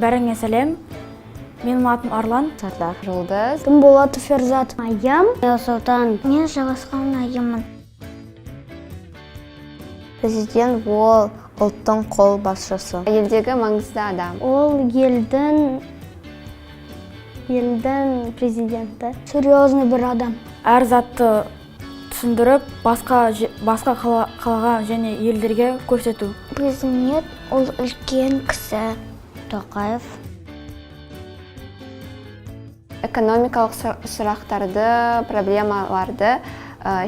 Бәріңе сәлем. Менің атым Арлан. Жұлдыз. Тумболатов Ферзат. Айым. Ясултан. Мен Жабасқан айымын. Президент ол ұлттың қол басшысы. Елдегі маңызды адам. Ол елдің президенті. Серьезный бір адам. Әр затты түсіндіріп, басқа қалаға және елдерге көрсету. Президент ол үлкен кісі. Тоқаев. Экономикалық сұрақтарды, проблемаларды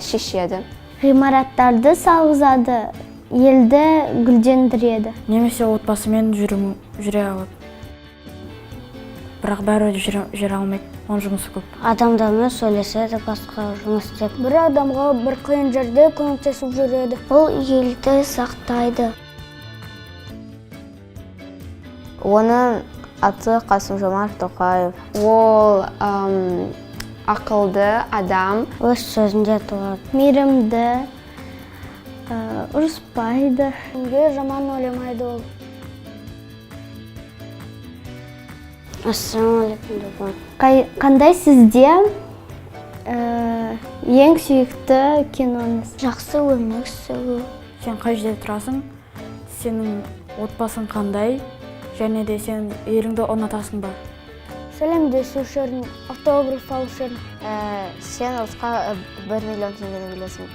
шешеді. Ғимараттарды салғызады, елді гүлдендіреді. Немесе отбасымен жүре алады. Бірақ бәрі жүре алмайды, оның жұмысы көп. Адамдармен сөйлеседі, басқа жұмыс істеп. Бір адамға бір қиын жерде көмектесіп жүреді. Ол елді сақтайды. Оның аты Қасым-Жомарт Тоқаев. Ол ақылды адам. Өз сөзінде тұрады. Мейірімді, ұрыспайды. Жаман ойламайды ол. Ассалаумағалейкум. Қандай сізде ең сүйікті киноңыз? Жақсы өмір сүру. Сен қай жерде тұрасың, сенің отбасың қандай, және де сен еліңді ұнатасың ба? Сәлемдесу үшін, автограф алу үшін. Сен ұлтқа 1 миллион теңгені білесің.